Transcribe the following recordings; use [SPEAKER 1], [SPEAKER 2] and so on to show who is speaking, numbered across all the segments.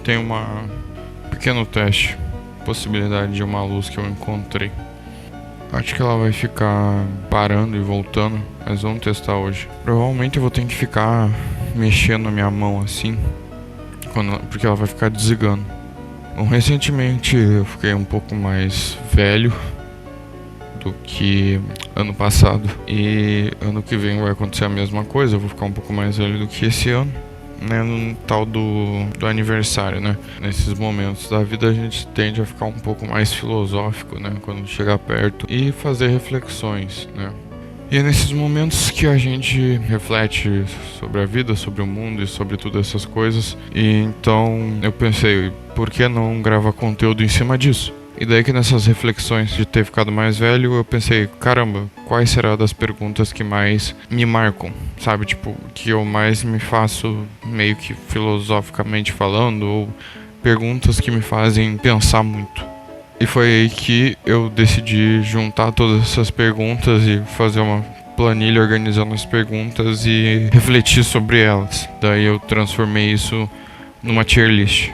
[SPEAKER 1] tem um pequeno teste, possibilidade de uma luz que eu encontrei. Acho que ela vai ficar parando e voltando, mas vamos testar hoje. Provavelmente eu vou ter que ficar mexendo a minha mão assim, porque ela vai ficar desligando. Bom, recentemente eu fiquei um pouco mais velho do que ano passado, e ano que vem vai acontecer a mesma coisa. Eu vou ficar um pouco mais velho do que esse ano, né, no tal do aniversário, né? Nesses momentos da vida a gente tende a ficar um pouco mais filosófico, né, quando chegar perto, e fazer reflexões, né? E é nesses momentos que a gente reflete sobre a vida, sobre o mundo e sobre todas essas coisas. E então eu pensei, por que não gravar conteúdo em cima disso? E daí que nessas reflexões de ter ficado mais velho, eu pensei, caramba, quais serão das perguntas que mais me marcam, sabe? Tipo, que eu mais me faço meio que filosoficamente falando, ou perguntas que me fazem pensar muito. E foi aí que eu decidi juntar todas essas perguntas e fazer uma planilha organizando as perguntas e refletir sobre elas. Daí eu transformei isso numa tier list.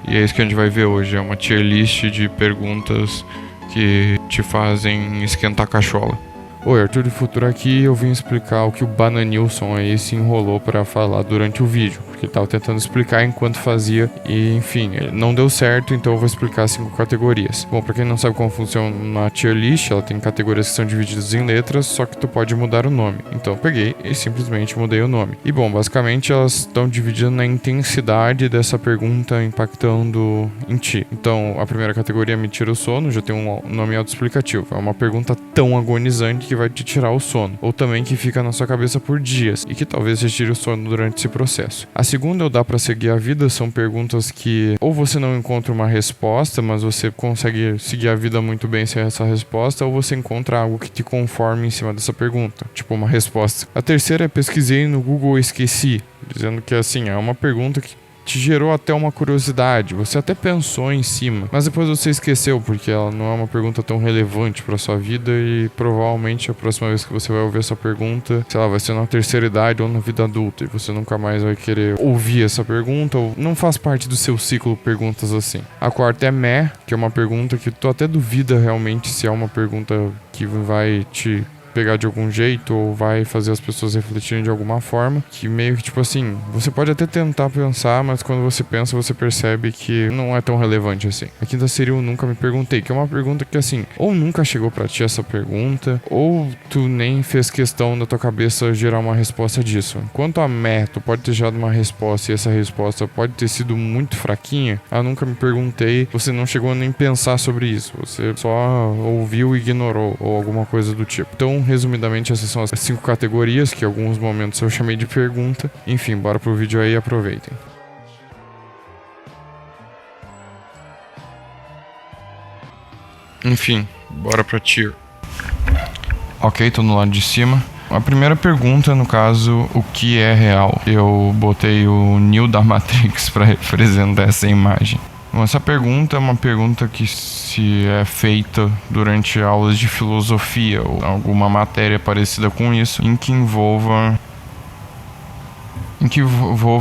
[SPEAKER 1] E é isso que a gente vai ver hoje, é uma tier list de perguntas que te fazem esquentar a cachola. Oi, Arthur do Futuro aqui, eu vim explicar o que o Bananilson aí se enrolou pra falar durante o vídeo, porque ele tava tentando explicar enquanto fazia e, enfim, não deu certo, então eu vou explicar 5 categorias. Bom, pra quem não sabe como funciona uma tier list, ela tem categorias que são divididas em letras, só que tu pode mudar o nome. Então eu peguei e simplesmente mudei o nome. E bom, basicamente elas estão divididas na intensidade dessa pergunta impactando em ti. Então a primeira categoria me tira o sono, já tem um nome autoexplicativo. É uma pergunta tão agonizante que vai te tirar o sono, ou também que fica na sua cabeça por dias e que talvez te tire o sono durante esse processo. A segunda, ou dá pra seguir a vida, são perguntas que ou você não encontra uma resposta, mas você consegue seguir a vida muito bem sem essa resposta, ou você encontra algo que te conforme em cima dessa pergunta, tipo uma resposta. A terceira é pesquisei no Google e esqueci, dizendo que assim, é uma pergunta que te gerou até uma curiosidade, você até pensou em cima, mas depois você esqueceu porque ela não é uma pergunta tão relevante para sua vida e provavelmente a próxima vez que você vai ouvir essa pergunta, sei lá, vai ser na terceira idade ou na vida adulta e você nunca mais vai querer ouvir essa pergunta ou não faz parte do seu ciclo perguntas assim. A quarta é meh, que é uma pergunta que tu até duvida realmente se é uma pergunta que vai te pegar de algum jeito ou vai fazer as pessoas refletirem de alguma forma, que meio que tipo assim, você pode até tentar pensar, mas quando você pensa, você percebe que não é tão relevante assim. A quinta seria o nunca me perguntei, que é uma pergunta que assim, ou nunca chegou pra ti essa pergunta, ou tu nem fez questão da tua cabeça gerar uma resposta disso. Quanto a meh, tu pode ter gerado uma resposta e essa resposta pode ter sido muito fraquinha, nunca me perguntei, você não chegou a nem pensar sobre isso, você só ouviu e ignorou, ou alguma coisa do tipo. Então, resumidamente, essas são as 5 categorias que em alguns momentos eu chamei de pergunta. Enfim, bora pro vídeo aí e aproveitem. Enfim, bora pra tier. Ok, tô no lado de cima. A primeira pergunta, no caso, o que é real? Eu botei o Neo da Matrix pra representar essa imagem. Bom, essa pergunta é uma pergunta que se é feita durante aulas de filosofia ou alguma matéria parecida com isso, em que envolva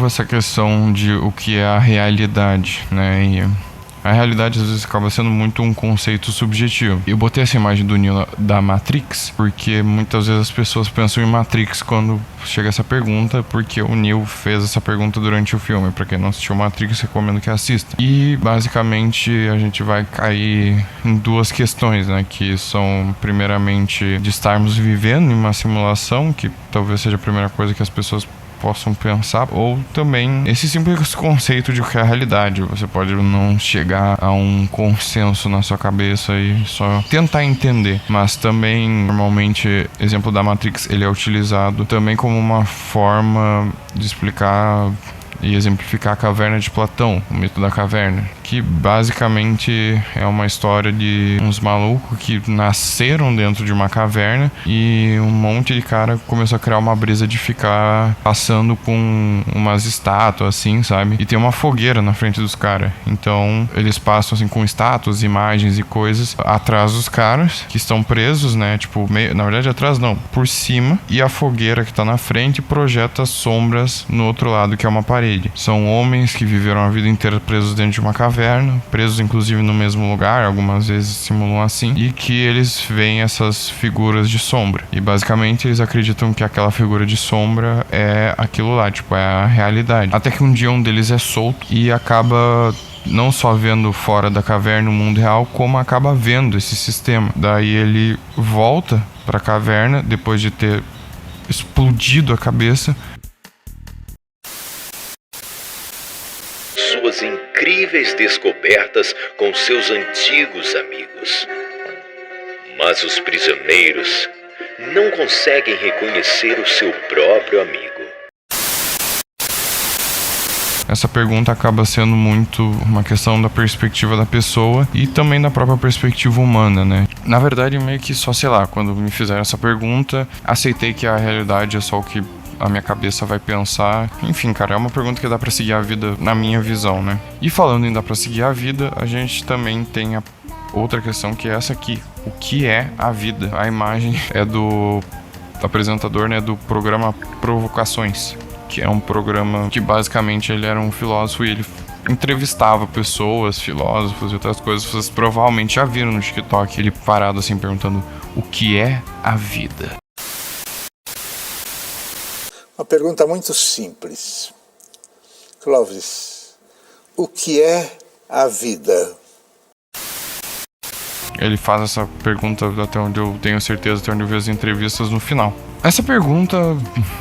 [SPEAKER 1] essa questão de o que é a realidade, né? E a realidade às vezes acaba sendo muito um conceito subjetivo. Eu botei essa imagem do Neo da Matrix porque muitas vezes as pessoas pensam em Matrix quando chega essa pergunta, porque o Neo fez essa pergunta durante o filme. Pra quem não assistiu Matrix, recomendo que assista. E basicamente a gente vai cair em 2 questões, né? Que são primeiramente de estarmos vivendo em uma simulação, que talvez seja a primeira coisa que as pessoas possam pensar, ou também esse simples conceito de o que é a realidade. Você pode não chegar a um consenso na sua cabeça e só tentar entender, mas também normalmente, exemplo da Matrix, ele é utilizado também como uma forma de explicar e exemplificar a caverna de Platão, o mito da caverna, que basicamente é uma história de uns malucos que nasceram dentro de uma caverna e um monte de cara começou a criar uma brisa de ficar passando com umas estátuas assim, sabe? E tem uma fogueira na frente dos caras. Então eles passam assim com estátuas, imagens e coisas atrás dos caras que estão presos, né? Tipo, na verdade atrás não, por cima, e a fogueira que tá na frente projeta sombras no outro lado, que é uma parede. parede. São homens que viveram a vida inteira presos dentro de uma caverna, presos inclusive no mesmo lugar, algumas vezes simulam assim, e que eles veem essas figuras de sombra. E basicamente eles acreditam que aquela figura de sombra é aquilo lá, tipo, é a realidade. Até que um dia um deles é solto e acaba não só vendo fora da caverna o mundo real, como acaba vendo esse sistema. Daí ele volta pra caverna, depois de ter explodido a cabeça.
[SPEAKER 2] Suas incríveis descobertas com seus antigos amigos. Mas os prisioneiros não conseguem reconhecer o seu próprio amigo.
[SPEAKER 1] Essa pergunta acaba sendo muito uma questão da perspectiva da pessoa e também da própria perspectiva humana, né? Na verdade, meio que só, sei lá, quando me fizeram essa pergunta, aceitei que a realidade é só o que a minha cabeça vai pensar. Enfim, cara, é uma pergunta que dá pra seguir a vida na minha visão, né? E falando em dá pra seguir a vida, a gente também tem a outra questão, que é essa aqui. O que é a vida? A imagem é do apresentador, né, do programa Provocações, que é um programa que basicamente ele era um filósofo e ele entrevistava pessoas, filósofos e outras coisas. Vocês provavelmente já viram no TikTok ele parado assim perguntando o que é a vida.
[SPEAKER 3] Uma pergunta muito simples. Clóvis, o que é a vida?
[SPEAKER 1] Ele faz essa pergunta até onde eu tenho certeza, até onde eu vi as entrevistas no final. Essa pergunta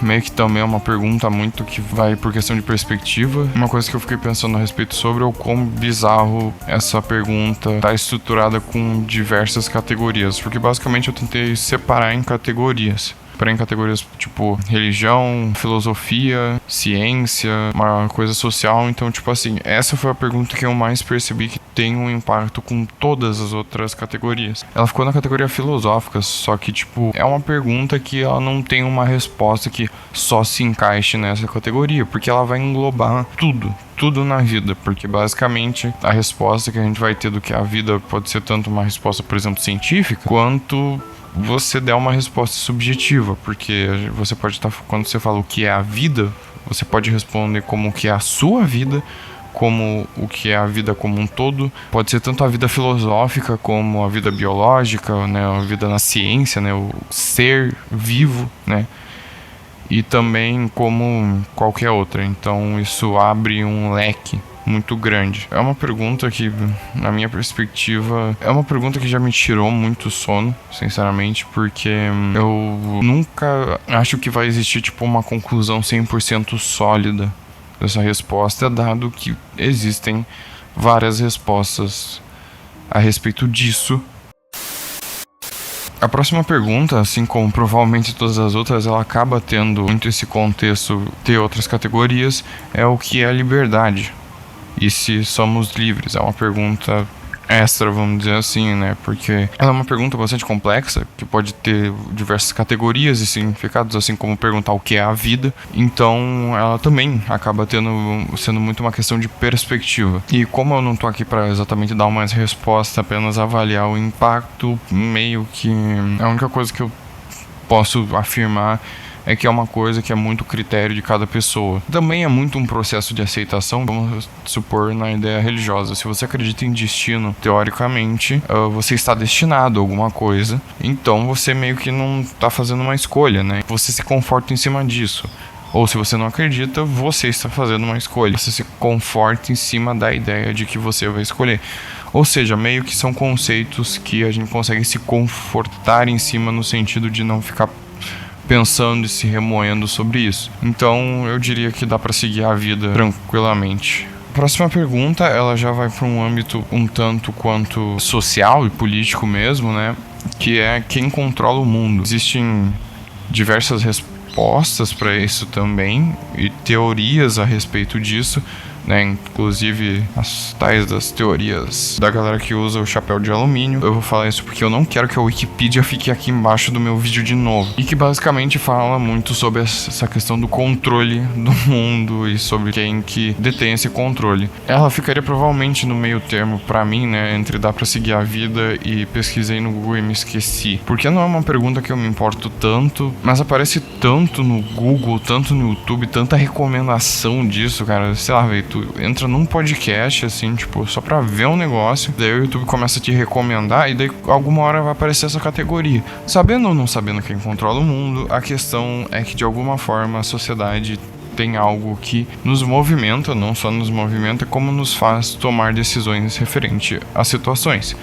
[SPEAKER 1] meio que também é uma pergunta muito que vai por questão de perspectiva. Uma coisa que eu fiquei pensando a respeito sobre é o quão bizarro essa pergunta tá estruturada com diversas categorias. Porque basicamente eu tentei separar em categorias. Em categorias tipo religião, filosofia, ciência, uma coisa social. Então, tipo assim, essa foi a pergunta que eu mais percebi que tem um impacto com todas as outras categorias. Ela ficou na categoria filosófica, só que, tipo, é uma pergunta que ela não tem uma resposta que só se encaixe nessa categoria, porque ela vai englobar tudo na vida, porque basicamente a resposta que a gente vai ter do que é a vida pode ser tanto uma resposta, por exemplo, científica, quanto você der uma resposta subjetiva, porque você pode estar, quando você fala o que é a vida, você pode responder como o que é a sua vida, como o que é a vida como um todo. Pode ser tanto a vida filosófica como a vida biológica, né, a vida na ciência, né, o ser vivo, né, e também como qualquer outra. Então isso abre um leque muito grande. É uma pergunta que, na minha perspectiva, é uma pergunta que já me tirou muito sono, sinceramente, porque eu nunca acho que vai existir, tipo, uma conclusão 100% sólida dessa resposta, dado que existem várias respostas a respeito disso. A próxima pergunta, assim como provavelmente todas as outras, ela acaba tendo muito esse contexto de outras categorias, é o que é a liberdade. E se somos livres? É uma pergunta extra, vamos dizer assim, né? Porque ela é uma pergunta bastante complexa, que pode ter diversas categorias e significados, assim como perguntar o que é a vida. Então, ela também acaba sendo muito uma questão de perspectiva. E como eu não tô aqui para exatamente dar uma resposta, apenas avaliar o impacto, meio que a única coisa que eu posso afirmar é que é uma coisa que é muito critério de cada pessoa. Também é muito um processo de aceitação, vamos supor, na ideia religiosa. Se você acredita em destino, teoricamente, você está destinado a alguma coisa, então você meio que não está fazendo uma escolha, né? Você se conforta em cima disso. Ou se você não acredita, você está fazendo uma escolha. Você se conforta em cima da ideia de que você vai escolher. Ou seja, meio que são conceitos que a gente consegue se confortar em cima no sentido de não ficar pensando e se remoendo sobre isso. Então, eu diria que dá para seguir a vida tranquilamente. Próxima pergunta, ela já vai para um âmbito um tanto quanto social e político mesmo, né? Que é quem controla o mundo. Existem diversas respostas para isso também e teorias a respeito disso, né? Inclusive as tais das teorias da galera que usa o chapéu de alumínio. Eu vou falar isso porque eu não quero que a Wikipedia fique aqui embaixo do meu vídeo de novo. E que basicamente fala muito sobre essa questão do controle do mundo e sobre quem que detém esse controle. Ela ficaria provavelmente no meio termo pra mim, né? Entre dar pra seguir a vida e pesquisei no Google e me esqueci. Porque não é uma pergunta que eu me importo tanto, mas aparece tanto no Google, tanto no YouTube, tanta recomendação disso, cara. Sei lá, velho, tu entra num podcast, assim, tipo, só pra ver um negócio, daí o YouTube começa a te recomendar e daí alguma hora vai aparecer essa categoria. Sabendo ou não sabendo quem controla o mundo, a questão é que de alguma forma a sociedade tem algo que nos movimenta, não só nos movimenta, como nos faz tomar decisões referente a situações,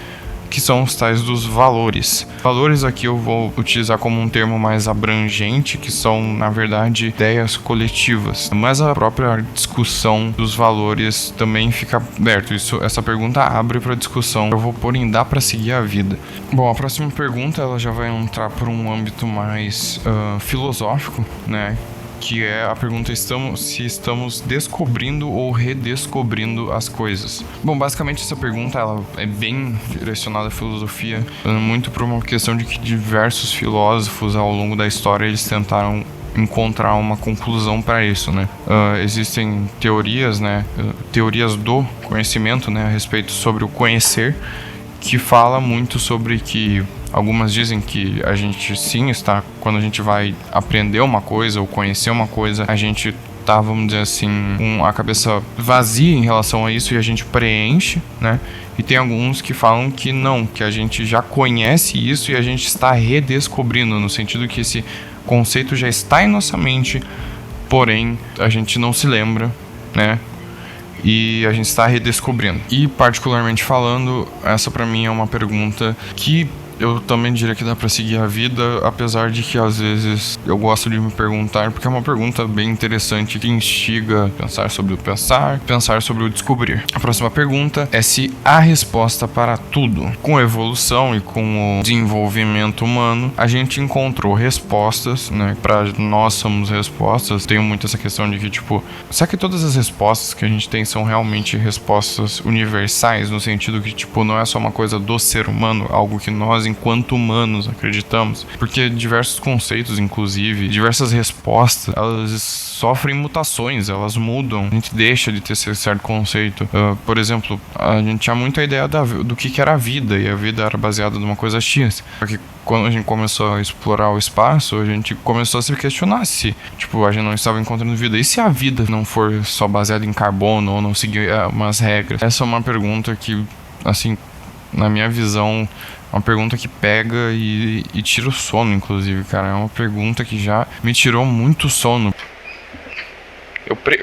[SPEAKER 1] que são os tais dos valores. Valores aqui eu vou utilizar como um termo mais abrangente, que são, na verdade, ideias coletivas. Mas a própria discussão dos valores também fica aberto. Essa pergunta abre para discussão. Eu vou pôr em dá para seguir a vida. Bom, a próxima pergunta ela já vai entrar por um âmbito mais filosófico, né? Que é a pergunta se estamos descobrindo ou redescobrindo as coisas. Bom, basicamente essa pergunta ela é bem direcionada à filosofia, muito por uma questão de que diversos filósofos ao longo da história eles tentaram encontrar uma conclusão para isso, né? Existem teorias, né? Teorias do conhecimento, né? A respeito sobre o conhecer, que fala muito sobre que algumas dizem que a gente sim está, quando a gente vai aprender uma coisa ou conhecer uma coisa, a gente tá, vamos dizer assim, com a cabeça vazia em relação a isso e a gente preenche, né? E tem alguns que falam que não, que a gente já conhece isso e a gente está redescobrindo, no sentido que esse conceito já está em nossa mente, porém a gente não se lembra, né? E a gente está redescobrindo. E particularmente falando, essa pra mim é uma pergunta que eu também diria que dá pra seguir a vida, apesar de que às vezes eu gosto de me perguntar, porque é uma pergunta bem interessante que instiga a pensar sobre o pensar, pensar sobre o descobrir. A próxima pergunta é se há resposta para tudo. Com a evolução e com o desenvolvimento humano, a gente encontrou respostas, né? Pra nós somos respostas. Tenho muito essa questão de que, tipo, será que todas as respostas que a gente tem são realmente respostas universais, no sentido que, tipo, não é só uma coisa do ser humano, algo que nós enquanto humanos acreditamos, porque diversos conceitos, inclusive diversas respostas, elas sofrem mutações, elas mudam, a gente deixa de ter esse certo conceito. Por exemplo, a gente tinha muito a ideia do que era a vida, e a vida era baseada numa coisa X, porque quando a gente começou a explorar o espaço, a gente começou a se questionar se, tipo, a gente não estava encontrando vida, e se a vida não for só baseada em carbono ou não seguir umas regras? Essa é uma pergunta que, assim, na minha visão, uma pergunta que pega e tira o sono, inclusive, cara. É uma pergunta que já me tirou muito sono.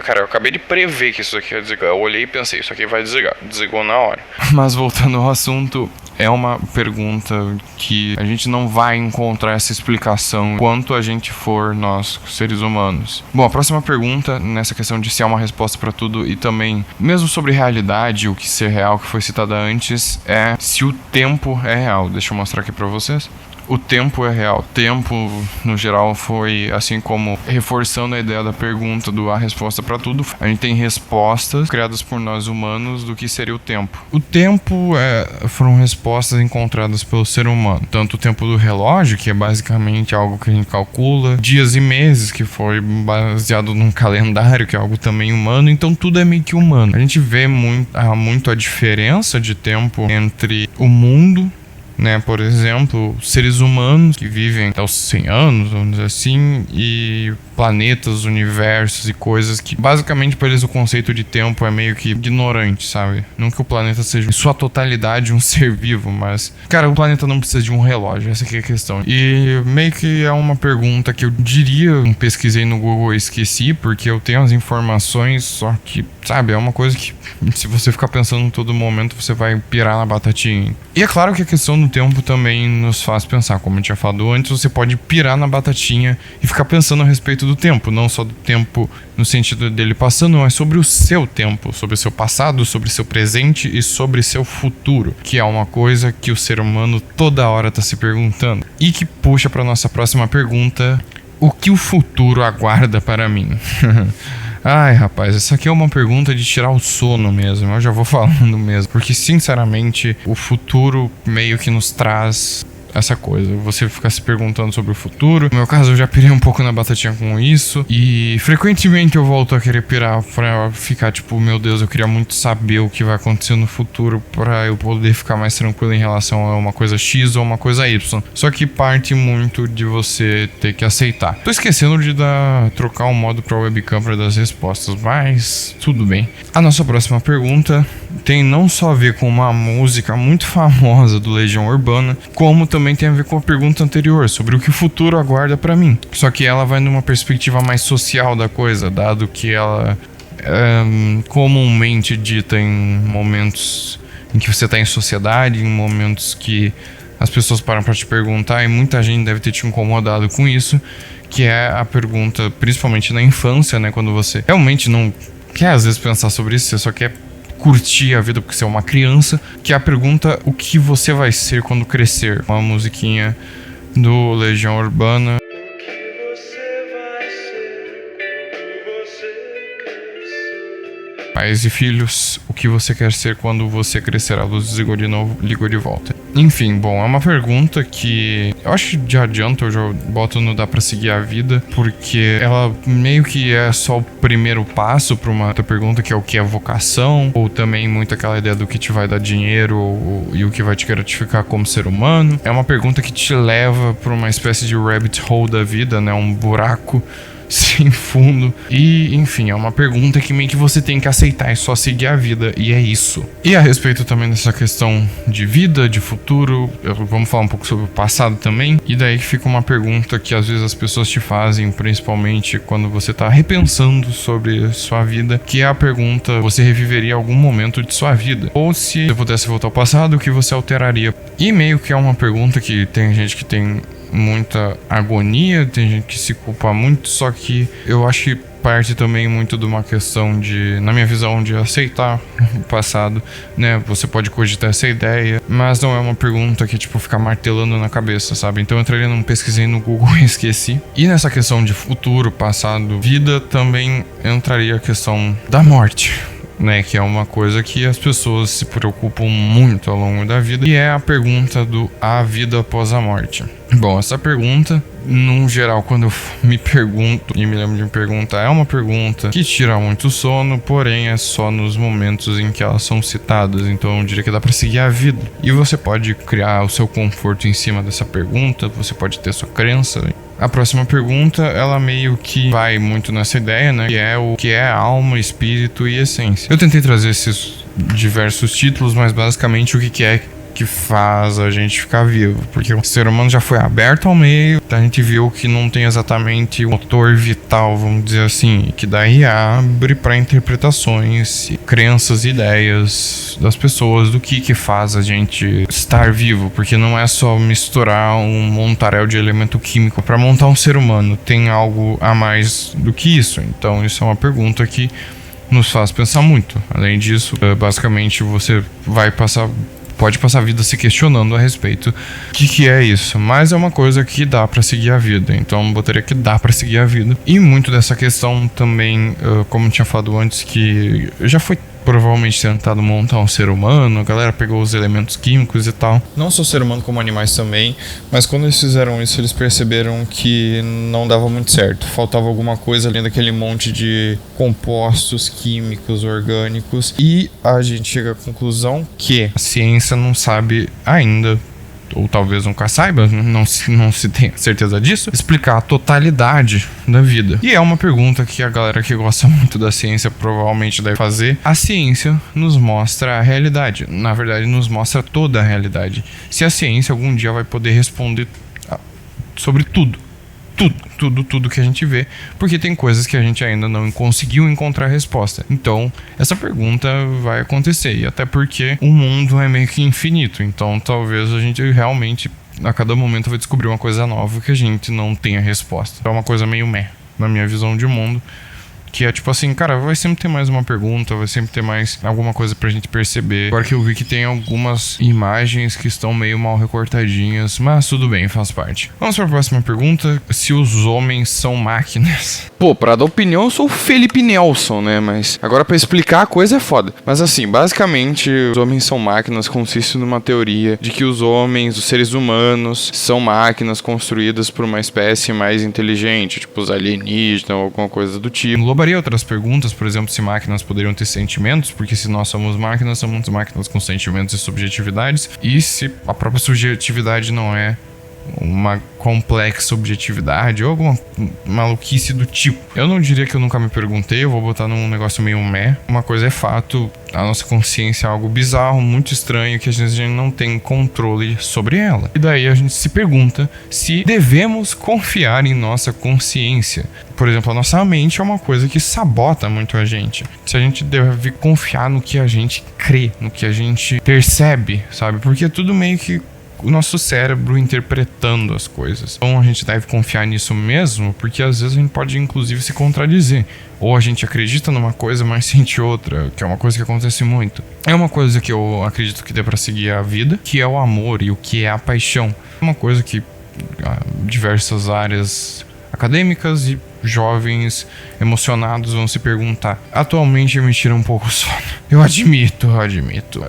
[SPEAKER 1] Cara, eu acabei de prever que isso aqui ia desligar. Eu olhei e pensei, isso aqui vai desligar. Desligou na hora. Mas voltando ao assunto, é uma pergunta que a gente não vai encontrar essa explicação enquanto a gente for nós, seres humanos. Bom, a próxima pergunta, nessa questão de se há uma resposta para tudo e também, mesmo sobre realidade, o que ser real, que foi citada antes, é se o tempo é real. Deixa eu mostrar aqui para vocês. O tempo é real. Tempo, no geral, foi assim como reforçando a ideia da pergunta do a resposta para tudo. A gente tem respostas criadas por nós humanos do que seria o tempo. O tempo foram respostas encontradas pelo ser humano. Tanto o tempo do relógio, que é basicamente algo que a gente calcula, dias e meses, que foi baseado num calendário, que é algo também humano. Então tudo é meio que humano. A gente vê muito a diferença de tempo entre o mundo, né, por exemplo, seres humanos que vivem até os 100 anos, vamos dizer assim, e planetas, universos e coisas que, basicamente, para eles o conceito de tempo é meio que ignorante, sabe? Não que o planeta seja em sua totalidade um ser vivo, mas, cara, o planeta não precisa de um relógio, essa aqui é a questão. E meio que é uma pergunta que eu diria, pesquisei no Google e esqueci, porque eu tenho as informações, só que, sabe, é uma coisa que, se você ficar pensando em todo momento, você vai pirar na batatinha. E é claro que a questão do tempo também nos faz pensar, como eu tinha falado antes, você pode pirar na batatinha e ficar pensando a respeito do tempo, não só do tempo no sentido dele passando, mas sobre o seu tempo, sobre o seu passado, sobre o seu presente e sobre o seu futuro, que é uma coisa que o ser humano toda hora está se perguntando. E que puxa para nossa próxima pergunta: o que o futuro aguarda para mim? Ai, rapaz, essa aqui é uma pergunta de tirar o sono mesmo. Eu já vou falando mesmo. Porque, sinceramente, o futuro meio que nos traz essa coisa, você ficar se perguntando sobre o futuro. No meu caso, eu já pirei um pouco na batatinha com isso, e frequentemente eu volto a querer pirar pra ficar tipo, meu Deus, eu queria muito saber o que vai acontecer no futuro pra eu poder ficar mais tranquilo em relação a uma coisa X ou uma coisa Y. Só que parte muito de você ter que aceitar. Tô esquecendo de trocar o modo pra webcam pra dar as respostas, mas tudo bem. A nossa próxima pergunta tem não só a ver com uma música muito famosa do Legião Urbana, como também tem a ver com a pergunta anterior, sobre o que o futuro aguarda pra mim. Só que ela vai numa perspectiva mais social da coisa, dado que ela é comumente dita em momentos em que você tá em sociedade, em momentos que as pessoas param pra te perguntar, e muita gente deve ter te incomodado com isso, que é a pergunta, principalmente na infância, né, quando você realmente não quer às vezes pensar sobre isso, você só quer curtir a vida porque você é uma criança, que é a pergunta: o que você vai ser quando crescer? Uma musiquinha do Legião Urbana. Pais e filhos, o que você quer ser quando você crescer? A luz desligou de novo, ligou de volta. Enfim, bom, é uma pergunta que eu acho que de adianto eu já boto no Dá Pra Seguir a Vida, porque ela meio que é só o primeiro passo pra uma outra pergunta, que é o que é vocação, ou também muito aquela ideia do que te vai dar dinheiro e o que vai te gratificar como ser humano. É uma pergunta que te leva pra uma espécie de rabbit hole da vida, né, um buraco sem fundo. E, enfim, é uma pergunta que meio que você tem que aceitar, é só seguir a vida, e é isso. E a respeito também dessa questão de vida, de futuro, vamos falar um pouco sobre o passado também. E daí fica uma pergunta que às vezes as pessoas te fazem, principalmente quando você tá repensando sobre sua vida, que é a pergunta: você reviveria algum momento de sua vida? Ou se você pudesse voltar ao passado, o que você alteraria? E meio que é uma pergunta que tem gente que tem muita agonia, tem gente que se culpa muito, só que eu acho que parte também muito de uma questão de, na minha visão, de aceitar o passado, né? Você pode cogitar essa ideia, mas não é uma pergunta que, tipo, fica martelando na cabeça, sabe? Então eu entraria pesquisei no Google e esqueci. E nessa questão de futuro, passado, vida, também entraria a questão da morte, né, que é uma coisa que as pessoas se preocupam muito ao longo da vida, e é a pergunta do a vida após a morte. Bom, essa pergunta, num geral, quando eu me pergunto e me lembro de me perguntar, é uma pergunta que tira muito sono, porém é só nos momentos em que elas são citadas, então eu diria que dá pra seguir a vida. E você pode criar o seu conforto em cima dessa pergunta, você pode ter sua crença. A próxima pergunta, ela meio que vai muito nessa ideia, né, que é o que é alma, espírito e essência. Eu tentei trazer esses diversos títulos, mas basicamente o que é que faz a gente ficar vivo, porque o ser humano já foi aberto ao meio, a gente viu que não tem exatamente o motor vital, vamos dizer assim, que daí abre para interpretações, crenças, ideias das pessoas do que faz a gente estar vivo, porque não é só misturar um montaréu de elemento químico para montar um ser humano, tem algo a mais do que isso. Então isso é uma pergunta que nos faz pensar muito. Além disso, basicamente você pode passar a vida se questionando a respeito do que é isso, mas é uma coisa que dá pra seguir a vida, então eu botaria que dá pra seguir a vida. E muito dessa questão também, como eu tinha falado antes, que já foi provavelmente tentado montar um ser humano, a galera pegou os elementos químicos e tal, não só o ser humano como animais também, mas quando eles fizeram isso eles perceberam que não dava muito certo, faltava alguma coisa além daquele monte de compostos químicos, orgânicos, e a gente chega à conclusão que a ciência não sabe ainda, ou talvez nunca saiba, não se tem certeza disso, explicar a totalidade da vida. E é uma pergunta que a galera que gosta muito da ciência provavelmente deve fazer. A ciência nos mostra a realidade, na verdade nos mostra toda a realidade. Se a ciência algum dia vai poder responder sobre tudo que a gente vê, porque tem coisas que a gente ainda não conseguiu encontrar resposta. Então, essa pergunta vai acontecer, e até porque o mundo é meio que infinito, então talvez a gente realmente, a cada momento, vai descobrir uma coisa nova que a gente não tenha resposta. É uma coisa meio na minha visão de mundo, Que é tipo assim, cara, vai sempre ter mais uma pergunta, vai sempre ter mais alguma coisa pra gente perceber. Agora que eu vi que tem algumas imagens que estão meio mal recortadinhas, mas tudo bem, faz parte. Vamos pra próxima pergunta. Se os homens são máquinas. Pô, pra dar opinião eu sou o Felipe Nelson, né? Mas agora pra explicar a coisa é foda. Mas assim, basicamente, os homens são máquinas consiste numa teoria de que os homens, os seres humanos, são máquinas construídas por uma espécie mais inteligente, tipo os alienígenas ou alguma coisa do tipo. Englobaria outras perguntas, por exemplo, se máquinas poderiam ter sentimentos, porque se nós somos máquinas com sentimentos e subjetividades, e se a própria subjetividade não é uma complexa objetividade ou alguma maluquice do tipo. Eu não diria que eu nunca me perguntei, eu vou botar num negócio meio meh. Uma coisa é fato, a nossa consciência é algo bizarro, muito estranho, que às vezes a gente não tem controle sobre ela. E daí a gente se pergunta se devemos confiar em nossa consciência. Por exemplo, a nossa mente é uma coisa que sabota muito a gente. Se a gente deve confiar no que a gente crê, no que a gente percebe, sabe? Porque é tudo meio que o nosso cérebro interpretando as coisas. Então a gente deve confiar nisso mesmo, porque às vezes a gente pode inclusive se contradizer. Ou a gente acredita numa coisa, mas sente outra, que é uma coisa que acontece muito. É uma coisa que eu acredito que dê pra seguir a vida, que é o amor e o que é a paixão. É uma coisa que diversas áreas acadêmicas e jovens emocionados vão se perguntar. Atualmente me tira um pouco o sono. Eu admito.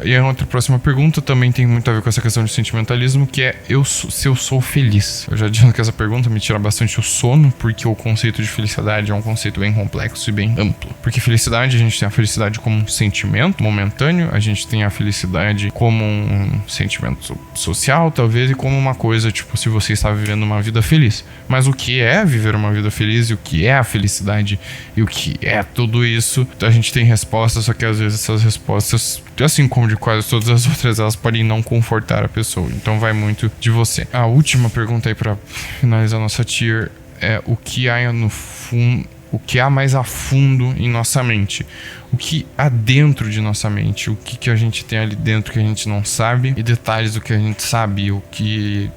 [SPEAKER 1] E a outra próxima pergunta também tem muito a ver com essa questão de sentimentalismo, que é se eu sou feliz. Eu já disse que essa pergunta me tira bastante o sono, porque o conceito de felicidade é um conceito bem complexo e bem amplo. Porque felicidade, a gente tem a felicidade como um sentimento momentâneo, a gente tem a felicidade como um sentimento social, talvez, e como uma coisa, tipo, se você está vivendo uma vida feliz. Mas o que é viver uma vida feliz e o que é a felicidade e o que é tudo isso, a gente tem respostas, só que às vezes essas respostas, assim como de quase todas as outras, elas podem não confortar a pessoa, então vai muito de você. A última pergunta aí pra finalizar nossa tier é o que há no fundo, o que há mais a fundo em nossa mente, o que há dentro de nossa mente, o que a gente tem ali dentro que a gente não sabe, e detalhes do que a gente sabe, o que,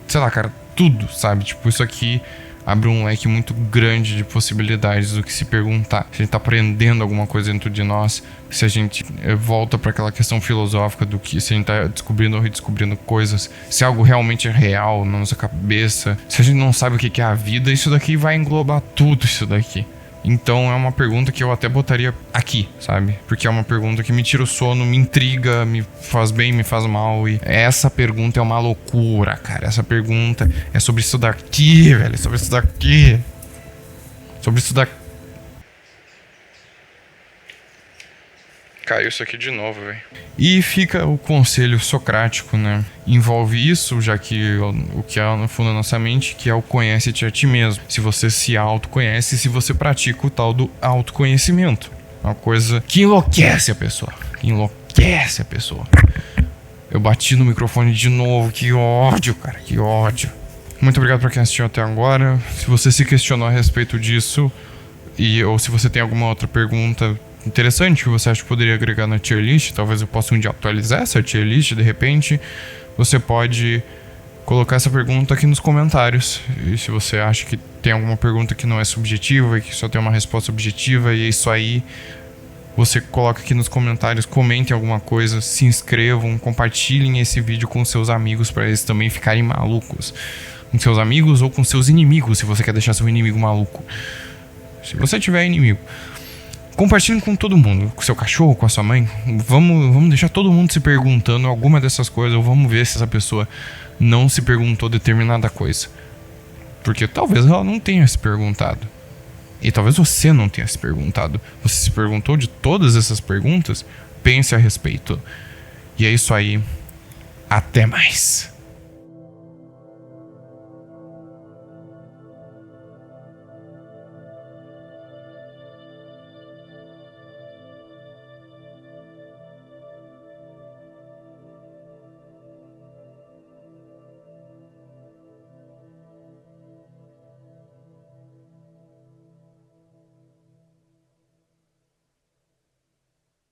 [SPEAKER 1] sei lá, cara, tudo, sabe? Tipo, isso aqui abre um leque muito grande de possibilidades do que se perguntar. Se a gente tá aprendendo alguma coisa dentro de nós, se a gente volta para aquela questão filosófica do que se a gente tá descobrindo ou redescobrindo coisas, se algo realmente é real na nossa cabeça, se a gente não sabe o que é a vida, isso daqui vai englobar tudo isso daqui. Então é uma pergunta que eu até botaria aqui, sabe? Porque é uma pergunta que me tira o sono, me intriga, me faz bem, me faz mal. E essa pergunta é uma loucura, cara. Essa pergunta é sobre isso daqui, velho. Sobre isso daqui. Sobre isso daqui. Caiu isso aqui de novo, velho. E fica o conselho socrático, né? Envolve isso, já que o que há no fundo da nossa mente, que é o conhece-te a ti mesmo. Se você se autoconhece, se você pratica o tal do autoconhecimento. Uma coisa que enlouquece a pessoa. Enlouquece a pessoa. Eu bati no microfone de novo. Que ódio, cara. Que ódio. Muito obrigado pra quem assistiu até agora. Se você se questionou a respeito disso, ou se você tem alguma outra pergunta interessante que você acha que poderia agregar na tier list, talvez eu possa um dia atualizar essa tier list de repente, você pode colocar essa pergunta aqui nos comentários. E se você acha que tem alguma pergunta que não é subjetiva e que só tem uma resposta objetiva, e é isso aí, você coloca aqui nos comentários, comentem alguma coisa, se inscrevam, compartilhem esse vídeo com seus amigos para eles também ficarem malucos. Com seus amigos ou com seus inimigos, se você quer deixar seu inimigo maluco. Se você tiver inimigo, compartilhem com todo mundo, com seu cachorro, com a sua mãe. Vamos deixar todo mundo se perguntando alguma dessas coisas, ou vamos ver se essa pessoa não se perguntou determinada coisa. Porque talvez ela não tenha se perguntado. E talvez você não tenha se perguntado. Você se perguntou de todas essas perguntas? Pense a respeito. E é isso aí. Até mais.